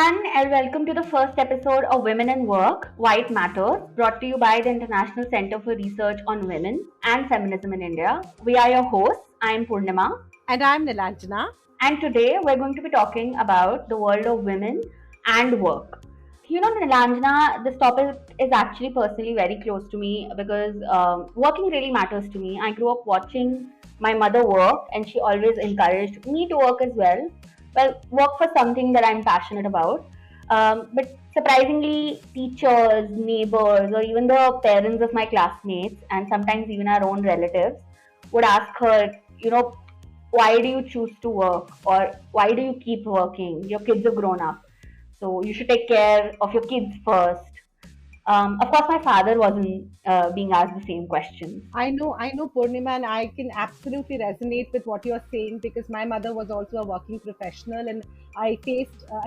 everyone, and welcome to the first episode of Women in Work, Why It Matters, brought to you by the International Center for Research on Women and Feminism in India. We are your hosts. I am Purnima, And I'm Nilanjana. and today we're going to be talking about the world of women and work. Nilanjana, this topic is actually personally very close to me because working really matters to me. I grew up watching my mother work, and she always encouraged me to work as well. Well, work for something that I'm passionate about. But surprisingly, teachers, neighbors, or even the parents of my classmates, and sometimes even our own relatives, would ask her, why do you choose to work, or why do you keep working? Your kids have grown up, so you should take care of your kids first. Of course, my father wasn't being asked the same question. I know, Purnima, and I can absolutely resonate with what you're saying because my mother was also a working professional, and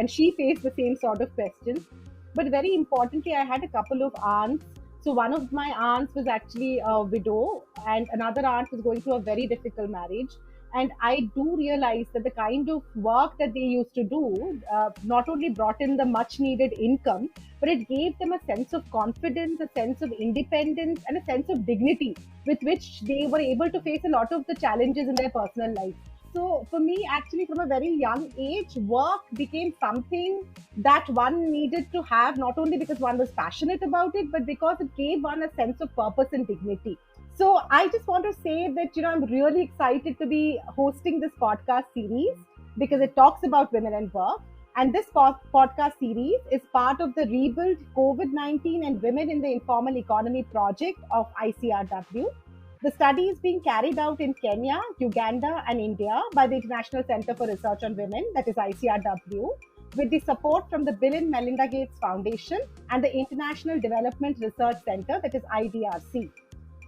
she faced the same sort of questions. But very importantly, I had a couple of aunts. So one of my aunts was actually a widow, and another aunt was going through a very difficult marriage. And I do realize that the kind of work that they used to do not only brought in the much needed income, but it gave them a sense of confidence, a sense of independence, and a sense of dignity with which they were able to face a lot of the challenges in their personal life. So, for me, actually, from a very young age, work became something that one needed to have, not only because one was passionate about it, but because it gave one a sense of purpose and dignity. So, I just want to say that, I'm really excited to be hosting this podcast series because it talks about women and work. And this podcast series is part of the Rebuild COVID-19 and Women in the Informal Economy project of ICRW. The study is being carried out in Kenya, Uganda, and India by the International Center for Research on Women, that is ICRW, with the support from the Bill and Melinda Gates Foundation and the International Development Research Center, that is IDRC.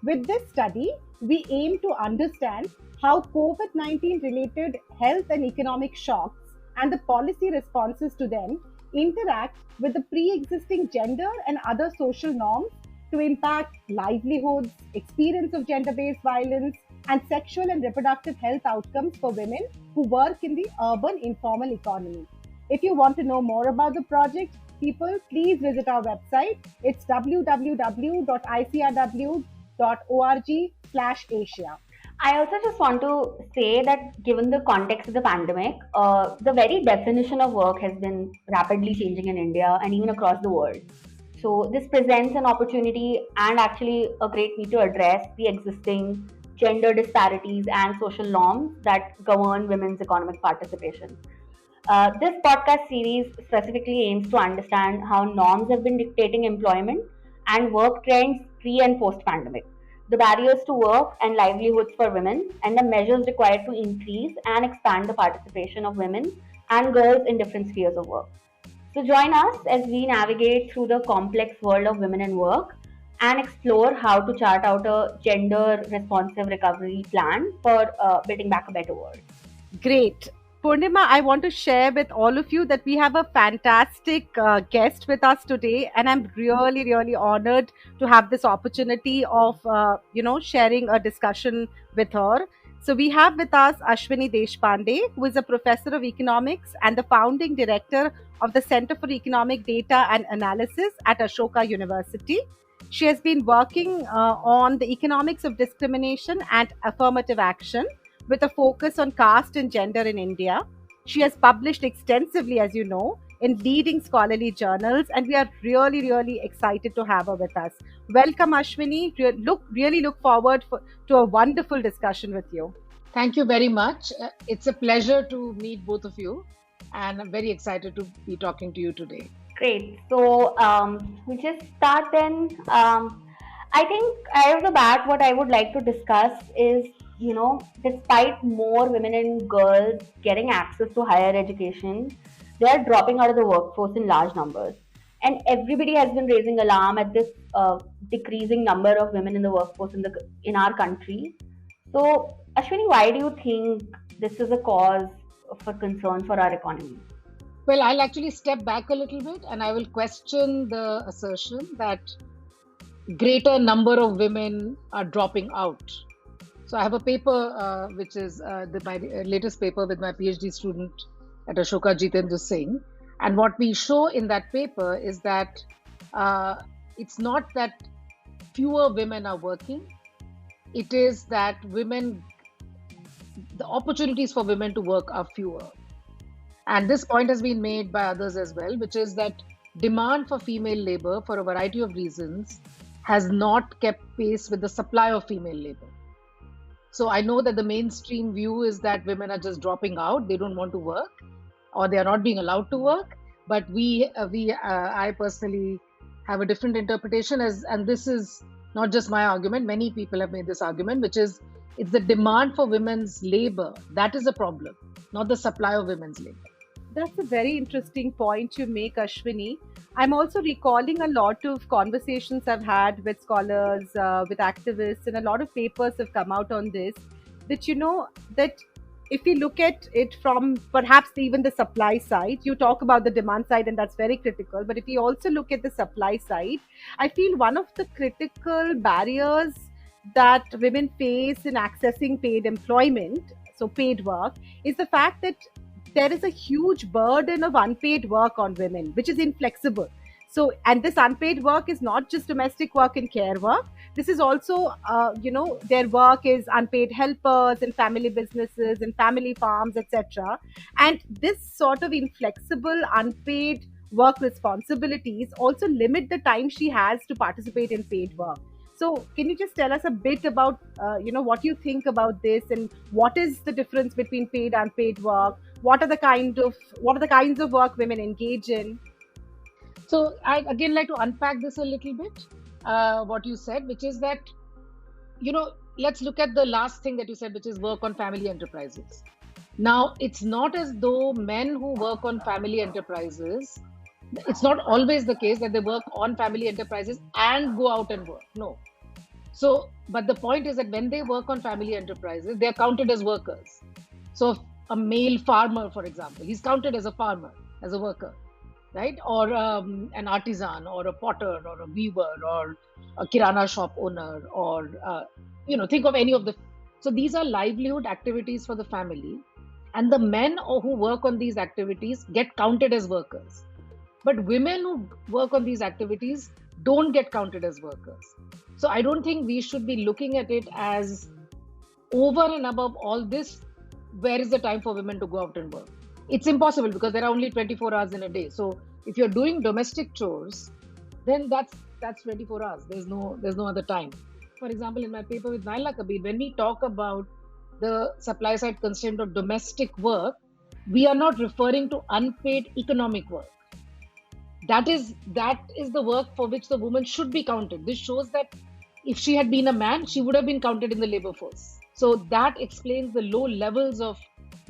With this study, we aim to understand how COVID 19 related health and economic shocks and the policy responses to them interact with the pre existing gender and other social norms to impact livelihoods, experience of gender based violence, and sexual and reproductive health outcomes for women who work in the urban informal economy. If you want to know more about the project, people, please visit our website. It's www.icrw.org/Asia. I also just want to say that given the context of the pandemic, the very definition of work has been rapidly changing in India and even across the world. So, this presents an opportunity and actually a great need to address the existing gender disparities and social norms that govern women's economic participation. This podcast series specifically aims to understand how norms have been dictating employment and work trends pre and post pandemic, the barriers to work and livelihoods for women, and the measures required to increase and expand the participation of women and girls in different spheres of work. So, join us as we navigate through the complex world of women and work and explore how to chart out a gender responsive recovery plan for building back a better world. Great. Purnima, I want to share with all of you that we have a fantastic guest with us today, and I'm really, really honored to have this opportunity of, sharing a discussion with her. So we have with us Ashwini Deshpande, who is a professor of economics and the founding director of the Center for Economic Data and Analysis at Ashoka University. She has been working on the economics of discrimination and affirmative action with a focus on caste and gender in India. She has published extensively, as you know, in leading scholarly journals, and we are really, really excited to have her with us. Welcome, Ashwini. Really look forward to a wonderful discussion with you. Thank you very much. It's a pleasure to meet both of you, and I'm very excited to be talking to you today. Great. So we just start then. I think right off the bat, what I would like to discuss is, despite more women and girls getting access to higher education, they are dropping out of the workforce in large numbers. And everybody has been raising alarm at this decreasing number of women in the workforce in our country. So, Ashwini, why do you think this is a cause for concern for our economy? Well, I'll actually step back a little bit and I will question the assertion that greater number of women are dropping out. So I have a paper, which is my latest paper with my PhD student at Ashoka, Jitendra Singh. And what we show in that paper is that uh, it's not that fewer women are working, it is that the opportunities for women to work are fewer. And this point has been made by others as well, which is that demand for female labor, for a variety of reasons, has not kept pace with the supply of female labor. So I know that the mainstream view is that women are just dropping out, they don't want to work, or they are not being allowed to work. But I personally have a different interpretation, and this is not just my argument. Many people have made this argument, which is it's the demand for women's labor that is a problem, not the supply of women's labor. That's a very interesting point you make, Ashwini. I'm also recalling a lot of conversations I've had with scholars, with activists, and a lot of papers have come out on this. That that if we look at it from perhaps even the supply side, you talk about the demand side, and that's very critical. But if we also look at the supply side, I feel one of the critical barriers that women face in accessing paid employment, so paid work, is the fact that there is a huge burden of unpaid work on women, which is inflexible. So, and this unpaid work is not just domestic work and care work. This is also, their work is unpaid helpers in family businesses and family farms, etc. And this sort of inflexible, unpaid work responsibilities also limit the time she has to participate in paid work. So, can you just tell us a bit about, what you think about this, and what is the difference between paid and unpaid work? What are the kinds of work women engage in? So I again like to unpack this a little bit, what you said, which is that, let's look at the last thing that you said, which is work on family enterprises. Now, it's not as though men who work on family enterprises, it's not always the case that they work on family enterprises and go out and work. No. So, but the point is that when they work on family enterprises, they are counted as workers. So, a male farmer, for example, he's counted as a farmer, as a worker, right? Or an artisan, or a potter, or a weaver, or a kirana shop owner, or think of any of the. So these are livelihood activities for the family, and the men who work on these activities get counted as workers. But women who work on these activities don't get counted as workers. So I don't think we should be looking at it as over and above all this, where is the time for women to go out and work? It's impossible because there are only 24 hours in a day. So if you're doing domestic chores, then that's 24 hours. There's no other time. For example, in my paper with Naila Kabir, when we talk about the supply side constraint of domestic work, we are not referring to unpaid economic work. That is the work for which the woman should be counted. This shows that if she had been a man, she would have been counted in the labor force. So that explains the low levels of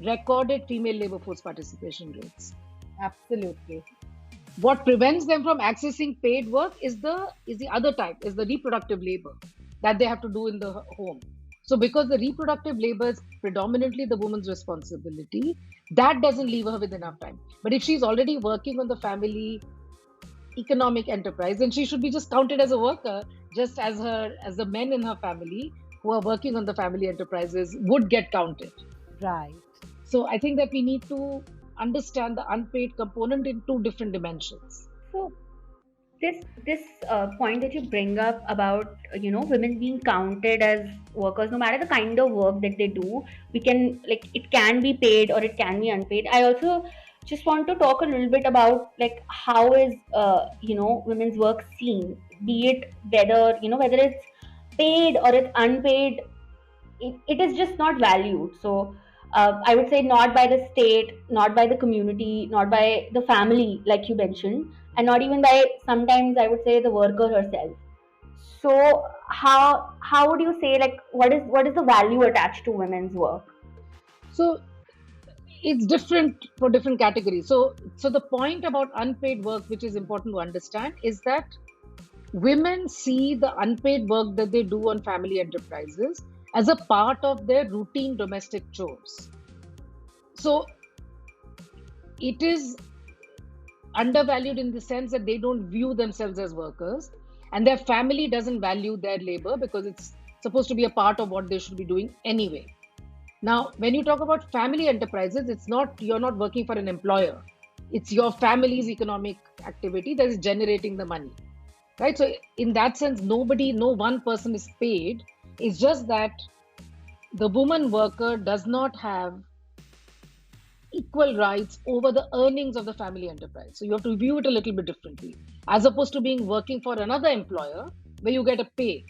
recorded female labor force participation rates. Absolutely. What prevents them from accessing paid work is the other type, is the reproductive labor that they have to do in the home. So because the reproductive labor is predominantly the woman's responsibility, that doesn't leave her with enough time. But if she's already working on the family economic enterprise, then she should be just counted as a worker, just as the men in her family who are working on the family enterprises would get counted. Right. So I think that we need to understand the unpaid component in two different dimensions. So this point that you bring up about women being counted as workers, no matter the kind of work that they do, we can, like, it can be paid or it can be unpaid. I also just want to talk a little bit about, like, how is women's work seen, be it whether it's paid or it's unpaid. It is just not valued. So I would say not by the state, not by the community, not by the family, like you mentioned, and not even by, sometimes I would say, the worker herself. So how would you say, like, what is the value attached to women's work? So it's different for different categories. So the point about unpaid work, which is important to understand, is that women see the unpaid work that they do on family enterprises as a part of their routine domestic chores. So it is undervalued in the sense that they don't view themselves as workers, and their family doesn't value their labor because it's supposed to be a part of what they should be doing anyway. Now, when you talk about family enterprises, you're not working for an employer. It's your family's economic activity that is generating the money, right? So in that sense, no one person is paid. It's just that the woman worker does not have equal rights over the earnings of the family enterprise. So you have to view it a little bit differently, as opposed to being working for another employer where you get a pay,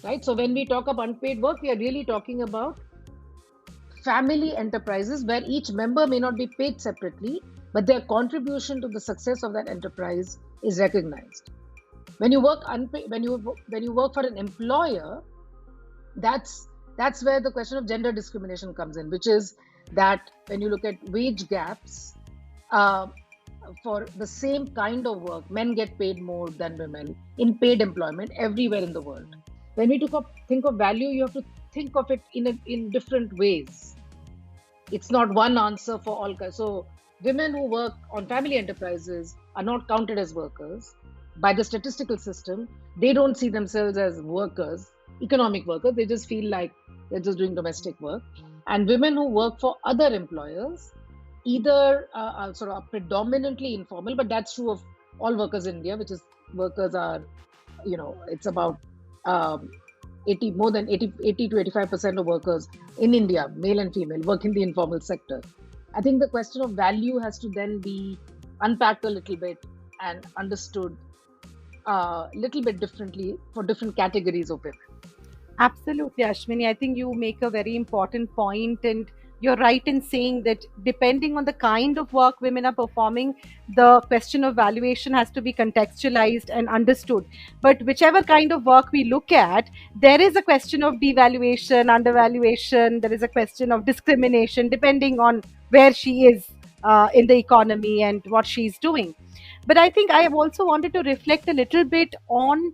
right? So when we talk about unpaid work, we are really talking about family enterprises where each member may not be paid separately, but their contribution to the success of that enterprise is recognized. When you work when you work for an employer, that's where the question of gender discrimination comes in, which is that when you look at wage gaps, uh, for the same kind of work, men get paid more than women in paid employment everywhere in the world. When we think of value, you have to think of it in different ways. It's not one answer for all guys. So women who work on family enterprises are not counted as workers by the statistical system. They don't see themselves as workers, economic workers. They just feel like they're just doing domestic work. And women who work for other employers either are sort of predominantly informal, but that's true of all workers in India, which is workers are, it's about um, 80 more than 80 to 85% of workers in India, male and female, work in the informal sector. I think the question of value has to then be unpacked a little bit and understood a little bit differently for different categories of women. Absolutely, Ashwini. I think you make a very important point, and you're right in saying that depending on the kind of work women are performing, the question of valuation has to be contextualized and understood. But whichever kind of work we look at, there is a question of devaluation, undervaluation, there is a question of discrimination depending on where she is in the economy and what she's doing. But I think I have also wanted to reflect a little bit on,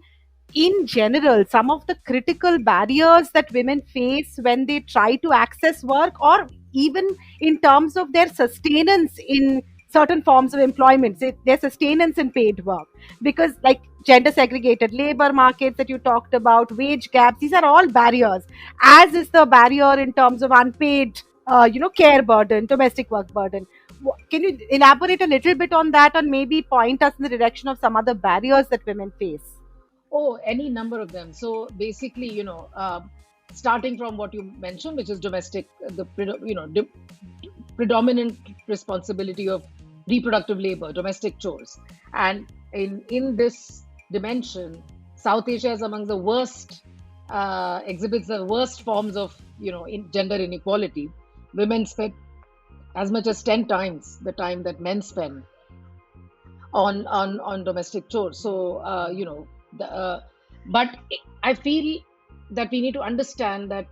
in general, some of the critical barriers that women face when they try to access work, or even in terms of their sustenance in certain forms of employment, say their sustenance in paid work. Because, like, gender segregated labor markets that you talked about, wage gaps, these are all barriers, as is the barrier in terms of unpaid care burden, domestic work burden. Can you elaborate a little bit on that, and maybe point us in the direction of some other barriers that women face? Oh, any number of them. So basically, starting from what you mentioned, which is domestic, predominant responsibility of reproductive labor, domestic chores, and in this dimension, South Asia is among the worst, exhibits the worst forms of gender inequality. Women spend as much as 10 times the time that men spend on domestic chores. So but I feel that we need to understand that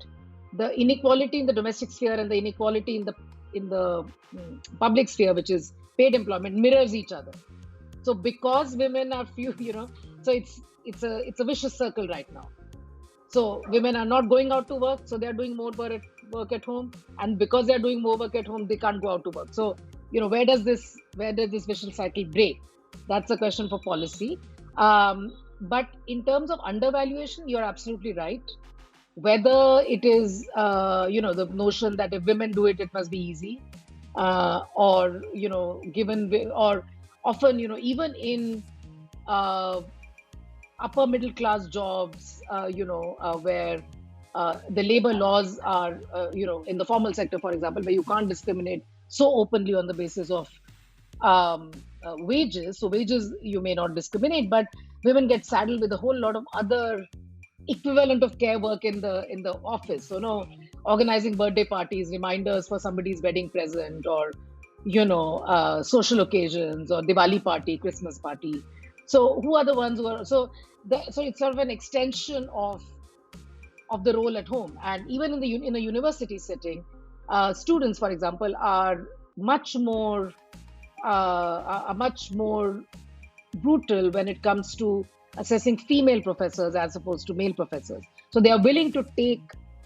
the inequality in the domestic sphere and the inequality in the public sphere, which is paid employment, mirrors each other. So because women are few, so it's a vicious circle right now. So women are not going out to work, so they're doing more work at home, and because they're doing more work at home, they can't go out to work. So where does this vicious cycle break? That's a question for policy. But in terms of undervaluation, you're absolutely right. Whether it is the notion that if women do it, it must be easy, or or often even in upper middle class jobs, where the labor laws are, in the formal sector, for example, where you can't discriminate so openly on the basis of wages. So wages you may not discriminate, but women get saddled with a whole lot of other equivalent of care work in the office. So organizing birthday parties, reminders for somebody's wedding present, or social occasions, or Diwali party, Christmas party. So who are the ones who are so it's sort of an extension of the role at home. And even in a university setting, students, for example, are much more brutal when it comes to assessing female professors as opposed to male professors. So they are willing to take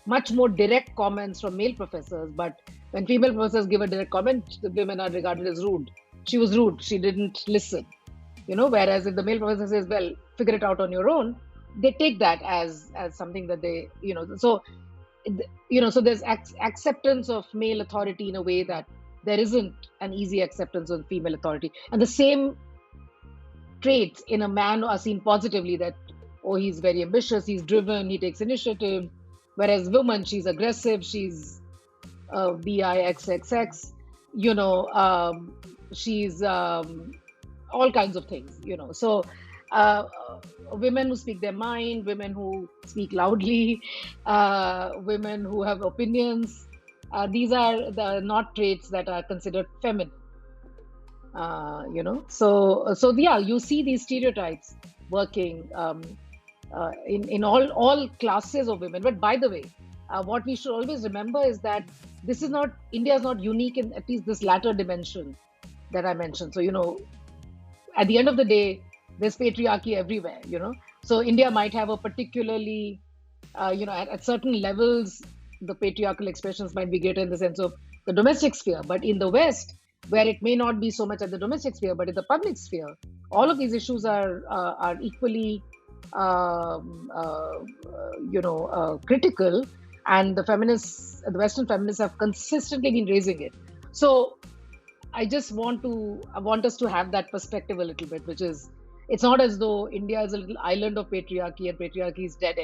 much more direct comments from male professors, but when female professors give a direct comment, the women are regarded as rude. She was rude. She didn't listen. Whereas if the male professor says, well, figure it out on your own, they take that as something that they, so there's acceptance of male authority in a way that there isn't an easy acceptance of female authority. And the same traits in a man are seen positively, that, oh, he's very ambitious, he's driven, he takes initiative. Whereas woman, she's aggressive, she's BIXXX, she's all kinds of things, So uh, women who speak their mind, women who speak loudly, women who have opinions, these are not traits that are considered feminine. So yeah, you see these stereotypes working in all classes of women. But by the way, what we should always remember is that India is not unique in at least this latter dimension that I mentioned. So at the end of the day, there's patriarchy everywhere. So India might have a particularly at certain levels, the patriarchal expressions might be greater in the sense of the domestic sphere, but in the West, where it may not be so much at the domestic sphere, but in the public sphere, all of these issues are equally, critical, and the Western feminists have consistently been raising it. So I just want us to have that perspective a little bit, which is, it's not as though India is a little island of patriarchy and patriarchy is dead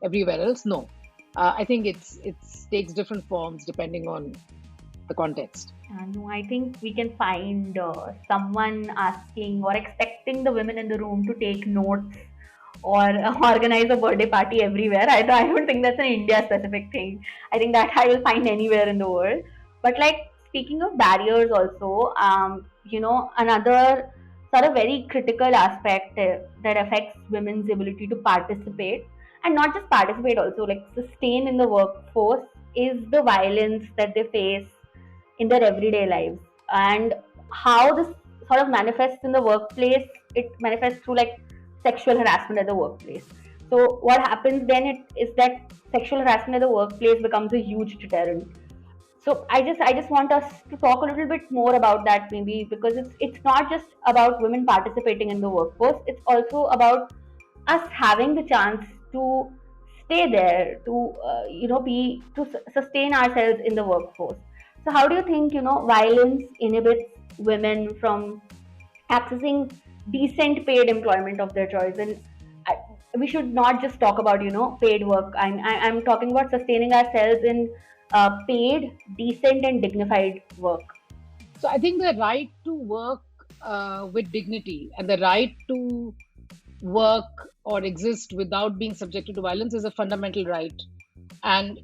everywhere else. No, I think it takes different forms depending on the context. No, I think we can find someone asking or expecting the women in the room to take notes or organize a birthday party everywhere. I don't think that's an India specific thing. I think that I will find anywhere in the world. But like, speaking of barriers also, another sort of very critical aspect that affects women's ability to participate, and not just participate, also like sustain in the workforce, is the violence that they face in their everyday lives, and how this sort of manifests in the workplace. It manifests through like sexual harassment at the workplace. So what happens then is that sexual harassment at the workplace becomes a huge deterrent. So I just want us to talk a little bit more about that, maybe, because it's not just about women participating in the workforce. It's also about us having the chance to stay there, to be to sustain ourselves in the workforce. So how do you think violence inhibits women from accessing decent paid employment of their choice? And we should not just talk about paid work. I'm talking about sustaining ourselves in paid, decent, and dignified work. So I think the right to work with dignity and the right to work or exist without being subjected to violence is a fundamental right. And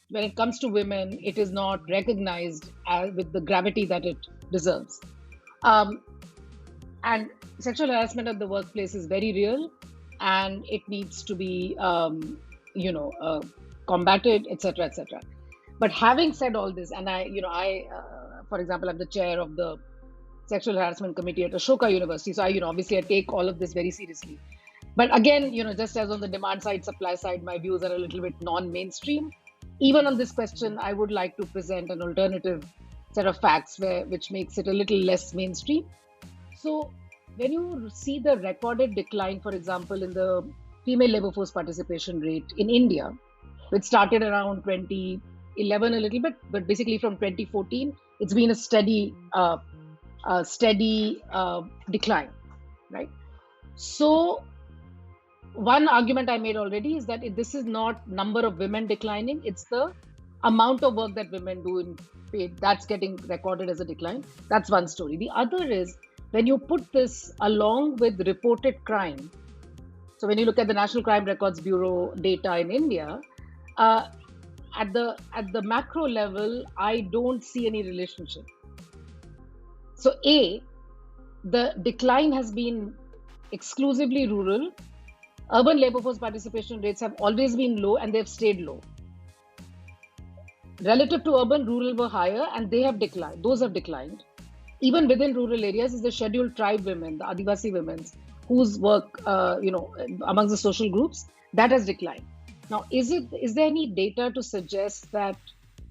when it comes to women, it is not recognized with the gravity that it deserves. And sexual harassment at the workplace is very real, and it needs to be, combated, etc., etc. But having said all this, and for example, I'm the chair of the Sexual Harassment Committee at Ashoka University. So obviously I take all of this very seriously. But again, just as on the demand side, supply side, my views are a little bit non-mainstream. Even on this question, I would like to present an alternative set of facts which makes it a little less mainstream. So when you see the recorded decline, for example, in the female labor force participation rate in India, which started around 2011 a little bit, but basically from 2014, it's been a steady decline, right? So one argument I made already is that this is not number of women declining, it's the amount of work that women do in paid that's getting recorded as a decline. That's one story. The other is when you put this along with reported crime. So when you look at the National Crime Records Bureau data in India, at the macro level, I don't see any relationship. So the decline has been exclusively rural. Urban labor force participation rates have always been low, and they've stayed low. Relative to urban, rural were higher, and they have declined. Those have declined. Even within rural areas is the scheduled tribe women, the Adivasi women, whose work, amongst the social groups, that has declined. Now, is there any data to suggest that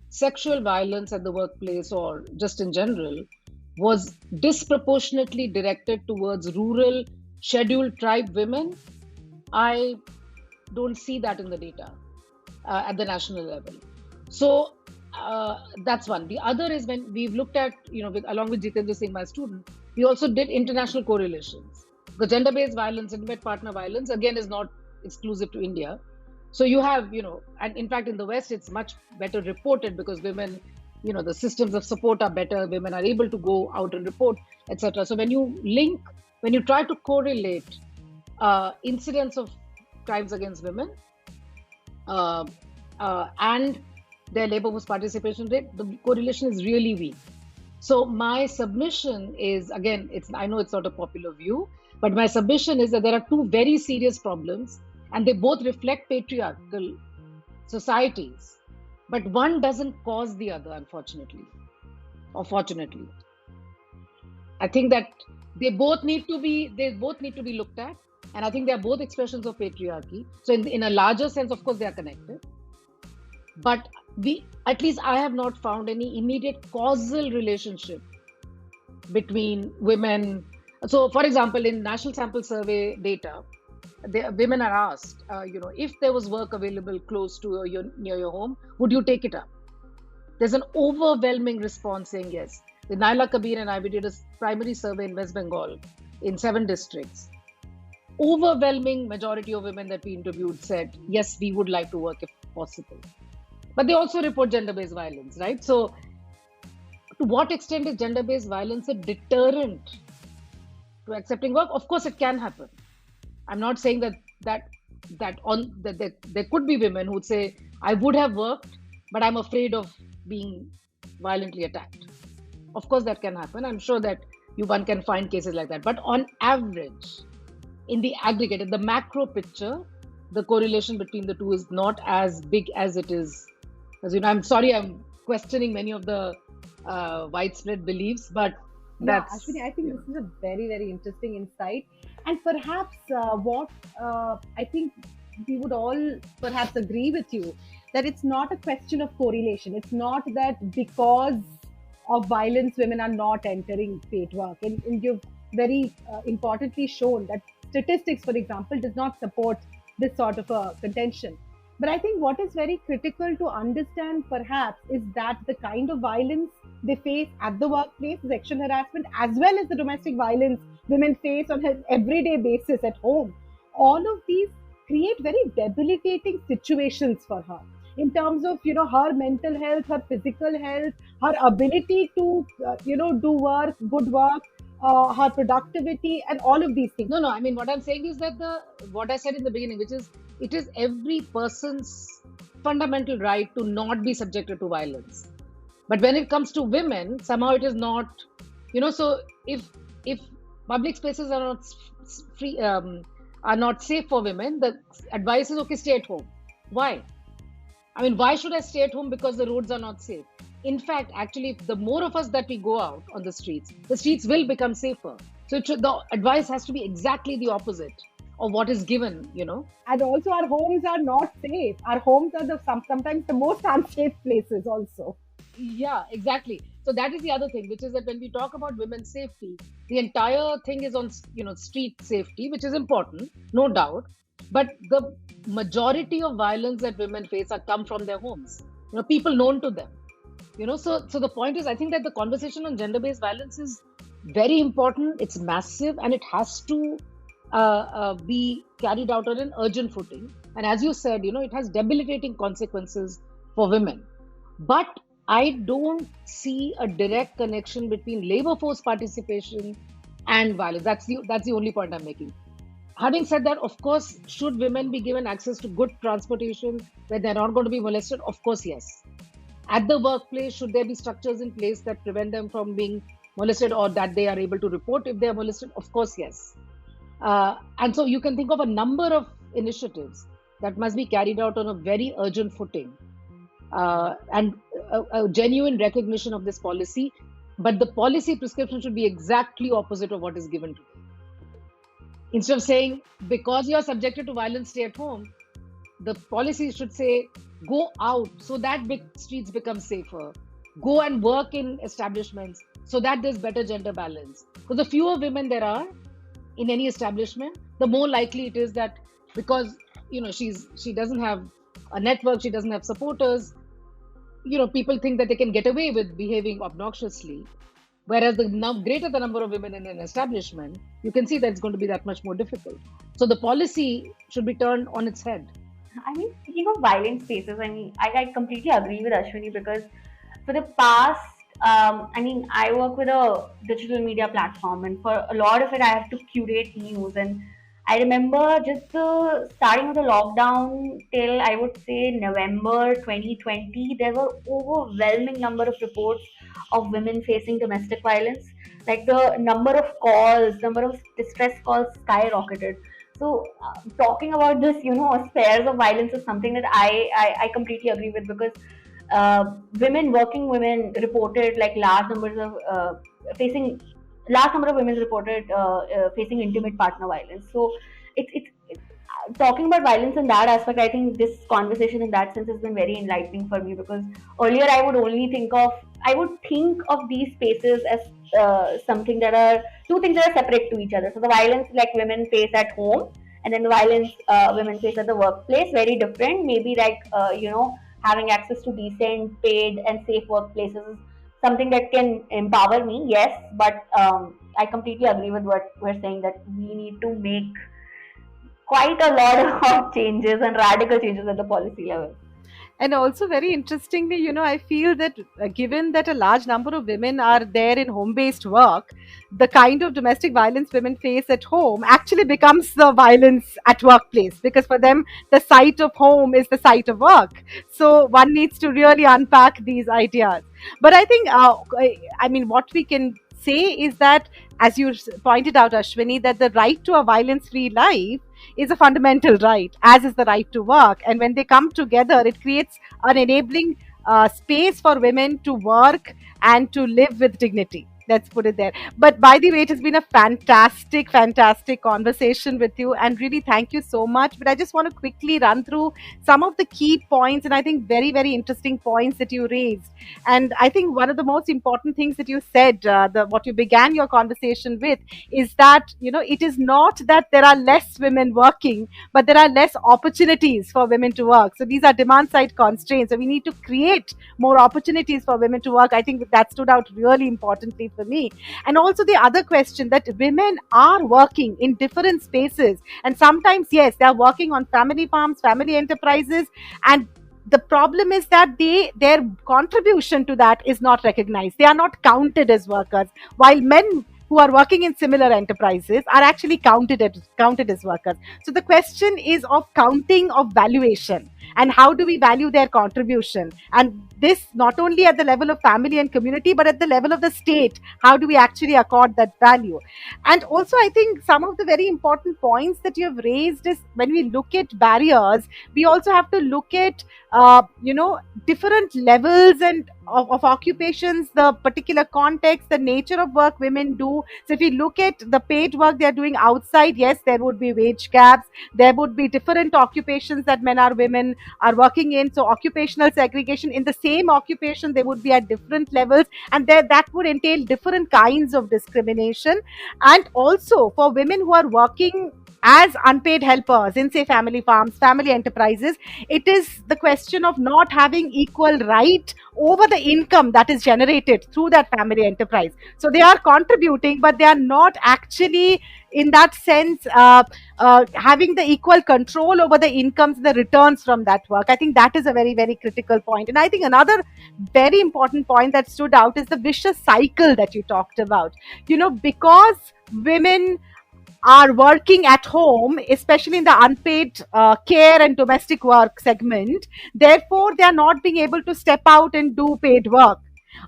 sexual violence at the workplace, or just in general, was disproportionately directed towards rural scheduled tribe women? I don't see that in the data at the national level. So That's one. The other is when we've looked at, along with Jitendra Singh, my student, we also did international correlations. The gender-based violence, intimate partner violence, again, is not exclusive to India. So you have, and in fact, in the West, it's much better reported because women, the systems of support are better. Women are able to go out and report, etc. So when you try to correlate incidents of crimes against women and their labor force participation rate, the correlation is really weak. So my submission is, again, I know it's not a popular view, but my submission is that there are two very serious problems, and they both reflect patriarchal societies, but one doesn't cause the other, unfortunately, or fortunately. I think that they both need to be looked at, and I think they are both expressions of patriarchy. So in a larger sense, of course, they are connected. But at least I have not found any immediate causal relationship between women. So, for example, in National Sample Survey data, women are asked, if there was work available close to near your home, would you take it up? There's an overwhelming response saying yes. The Naila Kabir and I, we did a primary survey in West Bengal in 7 districts. Overwhelming majority of women that we interviewed said, yes, we would like to work if possible. But they also report gender-based violence, right? So to what extent is gender-based violence a deterrent to accepting work? Of course, it can happen. I'm not saying that there could be women who would say, I would have worked, but I'm afraid of being violently attacked. Of course, that can happen. I'm sure that one can find cases like that. But on average, in the aggregate, in the macro picture, the correlation between the two is not as big as it is. As I'm sorry, I'm questioning many of the widespread beliefs, but that's... Ashwini, I think this is a very, very interesting insight. And perhaps what I think we would all perhaps agree with you, that it's not a question of correlation. It's not that because of violence, women are not entering paid work. And you've very importantly shown that statistics, for example, does not support this sort of a contention. But I think what is very critical to understand perhaps is that the kind of violence they face at the workplace, sexual harassment, as well as the domestic violence women face on an everyday basis at home, all of these create very debilitating situations for her in terms of, her mental health, her physical health, her ability to, do work, good work, her productivity, and all of these things. No, I mean, what I'm saying is that what I said in the beginning, which is, it is every person's fundamental right to not be subjected to violence. But when it comes to women, somehow it is not, so if public spaces are not free, are not safe for women, the advice is, okay, stay at home. Why? I mean, why should I stay at home because the roads are not safe? In fact, actually, the more of us that we go out on the streets will become safer. So the advice has to be exactly the opposite of what is given, And also our homes are not safe. Our homes are sometimes the most unsafe places also. Yeah, exactly. So that is the other thing, which is that when we talk about women's safety, the entire thing is on, street safety, which is important, no doubt. But the majority of violence that women face come from their homes, people known to them. So the point is, I think that the conversation on gender-based violence is very important. It's massive, and it has to be carried out on an urgent footing. And as you said, it has debilitating consequences for women. But I don't see a direct connection between labor force participation and violence. That's the only point I'm making. Having said that, of course, should women be given access to good transportation where they're not going to be molested? Of course, yes. At the workplace, should there be structures in place that prevent them from being molested, or that they are able to report if they are molested? Of course, yes. And so you can think of a number of initiatives that must be carried out on a very urgent footing, and a genuine recognition of this policy. But the policy prescription should be exactly opposite of what is given today. Instead of saying, because you are subjected to violence, stay at home, the policy should say, go out so that big streets become safer. Go and work in establishments so that there's better gender balance. Because the fewer women there are in any establishment, the more likely it is that, because she doesn't have a network, she doesn't have supporters, people think that they can get away with behaving obnoxiously. Whereas the greater the number of women in an establishment, you can see that it's going to be that much more difficult. So the policy should be turned on its head. I mean, speaking of violent spaces, I mean, I completely agree with Ashwini because for the past, I mean, I work with a digital media platform, and for a lot of it, I have to curate news. And I remember just the starting of the lockdown till I would say November 2020, there were overwhelming number of reports of women facing domestic violence. Like the number of calls, number of distress calls skyrocketed. So, talking about this, spheres of violence is something that I completely agree with because working women reported like facing large number of women reported facing intimate partner violence. So, it's talking about violence in that aspect. I think this conversation in that sense has been very enlightening for me because earlier I would think of these spaces as something that are two things that are separate to each other. So the violence like women face at home, and then the violence women face at the workplace, very different. Maybe like having access to decent, paid, and safe workplaces is something that can empower me. Yes, but I completely agree with what we're saying that we need to make quite a lot of changes and radical changes at the policy level. And also, very interestingly, I feel that given that a large number of women are there in home based work, the kind of domestic violence women face at home actually becomes the violence at workplace because for them, the site of home is the site of work. So, one needs to really unpack these ideas. But I think, I mean, what we can say is that, as you pointed out, Ashwini, that the right to a violence free life is a fundamental right, as is the right to work. And when they come together, it creates an enabling space for women to work and to live with dignity. Let's put it there. But by the way, it has been a fantastic, fantastic conversation with you. And really, thank you so much. But I just want to quickly run through some of the key points and I think very, very interesting points that you raised. And I think one of the most important things that you said, what you began your conversation with, is that it is not that there are less women working, but there are less opportunities for women to work. So these are demand side constraints. So we need to create more opportunities for women to work. I think that stood out really importantly for me. And also the other question that women are working in different spaces, and sometimes yes, they are working on family farms, family enterprises, and the problem is that their contribution to that is not recognized. They are not counted as workers, while men who are working in similar enterprises are actually counted as workers. So the question is of counting, of valuation, and how do we value their contribution, and this not only at the level of family and community but at the level of the state. How do we actually accord that value? And also, I think some of the very important points that you have raised is when we look at barriers, we also have to look at different levels and of occupations, the particular context, the nature of work women do. So if we look at the paid work they are doing outside, yes, there would be wage gaps. There would be different occupations that men or women are working in. So occupational segregation in the same occupation, they would be at different levels, and that would entail different kinds of discrimination. And also for women who are working as unpaid helpers in, say, family farms, family enterprises, it is the question of not having equal right over the income that is generated through that family enterprise. So they are contributing, but they are not actually, in that sense, having the equal control over the incomes, the returns from that work. I think that is a very, very critical point. And I think another very important point that stood out is the vicious cycle that you talked about. Because women are working at home, especially in the unpaid care and domestic work segment. Therefore, they are not being able to step out and do paid work.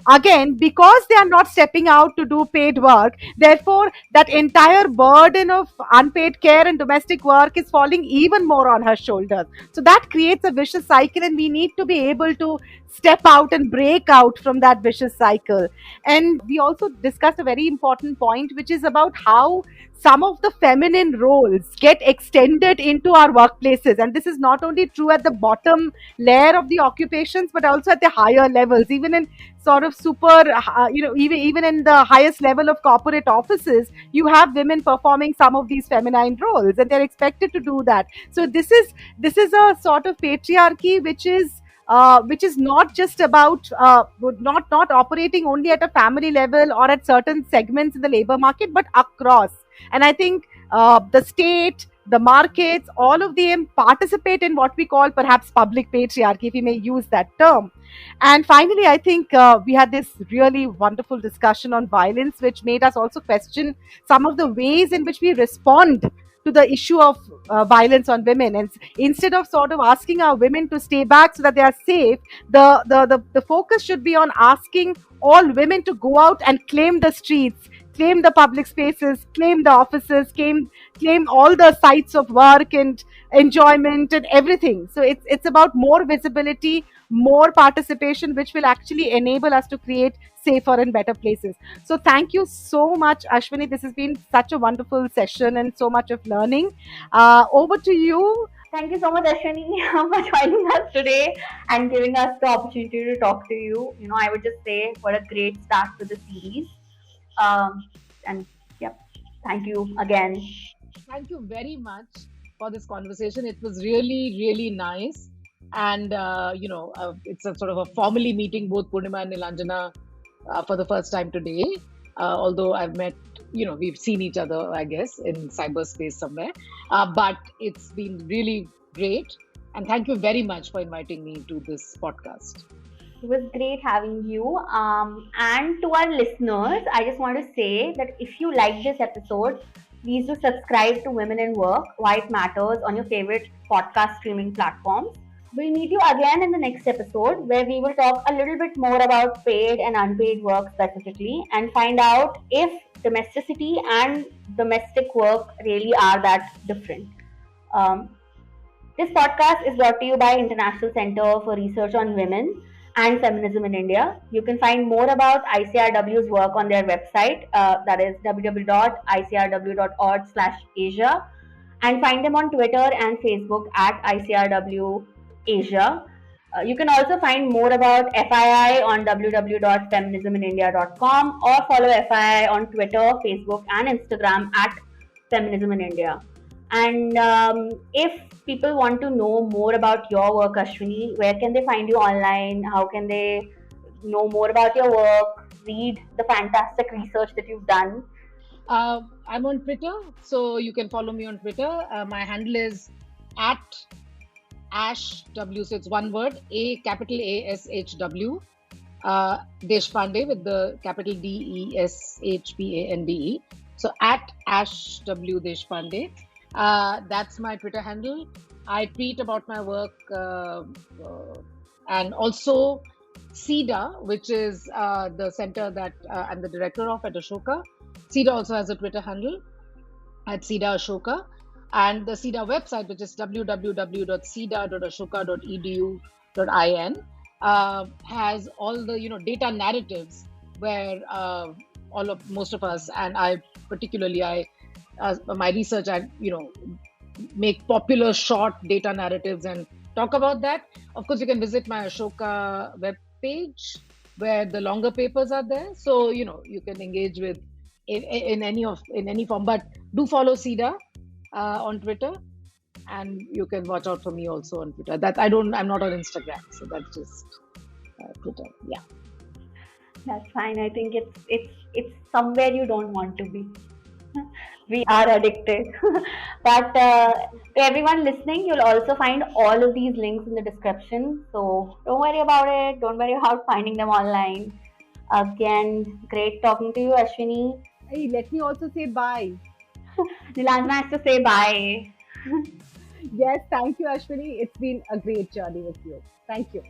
Again, because they are not stepping out to do paid work, therefore, that entire burden of unpaid care and domestic work is falling even more on her shoulders. So that creates a vicious cycle, and we need to be able to step out and break out from that vicious cycle. And we also discussed a very important point, which is about how some of the feminine roles get extended into our workplaces. And this is not only true at the bottom layer of the occupations, but also at the higher levels, even in sort of even in the highest level of corporate offices, you have women performing some of these feminine roles, and they're expected to do that. So this is a sort of patriarchy which is which is not just about not operating only at a family level or at certain segments in the labor market, but across. And I think the state, the markets, all of them participate in what we call perhaps public patriarchy, if we may use that term. And finally, I think we had this really wonderful discussion on violence, which made us also question some of the ways in which we respond to the issue of violence on women. And instead of sort of asking our women to stay back so that they are safe, the focus should be on asking all women to go out and claim the streets, claim the public spaces, claim the offices, claim all the sites of work and enjoyment and everything. So it's about more visibility, more participation, which will actually enable us to create safer and better places. So thank you so much, Ashwini. This has been such a wonderful session and so much of learning. Over to you. Thank you so much, Ashwini, for joining us today and giving us the opportunity to talk to you. I would just say what a great start to the series. And yeah, thank you again. Thank you very much for this conversation. It was really, really nice. And, it's a sort of a formally meeting both Purnima and Nilanjana for the first time today. Although I've met, we've seen each other, I guess, in cyberspace somewhere. But it's been really great. And thank you very much for inviting me to this podcast. It was great having you. And to our listeners, I just want to say that if you like this episode, please do subscribe to Women in Work, Why It Matters on your favorite podcast streaming platforms. We'll meet you again in the next episode where we will talk a little bit more about paid and unpaid work specifically and find out if domesticity and domestic work really are that different. Um, this podcast is brought to you by International Center for Research on Women and Feminism in India. You can find more about ICRW's work on their website, that is www.icrw.org/Asia, and find them on Twitter and Facebook at ICRW Asia. You can also find more about FII on www.feminisminindia.com or follow FII on Twitter, Facebook, and Instagram at Feminism in India. And if people want to know more about your work, Ashwini, where can they find you online? How can they know more about your work, read the fantastic research that you've done? I'm on Twitter, so you can follow me on Twitter. My handle is at AshW, so it's one word, capital ASHW, Deshpande with the capital DESHPANDE. So at AshW Deshpande. That's my Twitter handle. I tweet about my work and also SIDA, which is the center that I'm the director of at Ashoka. SIDA also has a Twitter handle at SIDA Ashoka. And the SIDA website, which is www.sida.ashoka.edu.in, has all the data narratives where most of us, and I particularly, my research, I make popular short data narratives and talk about that. Of course, you can visit my Ashoka web page where the longer papers are there. So you can engage with in any form. But do follow SIDA on Twitter, and you can watch out for me also on Twitter. I'm not on Instagram, so that's just Twitter. Yeah, that's fine. I think it's somewhere you don't want to be. We are addicted. But to everyone listening, you'll also find all of these links in the description. So don't worry about it. Don't worry about finding them online. Again, great talking to you, Ashwini. Hey, let me also say bye. Nilanjana has to say bye. Yes, thank you, Ashwini. It's been a great journey with you. Thank you.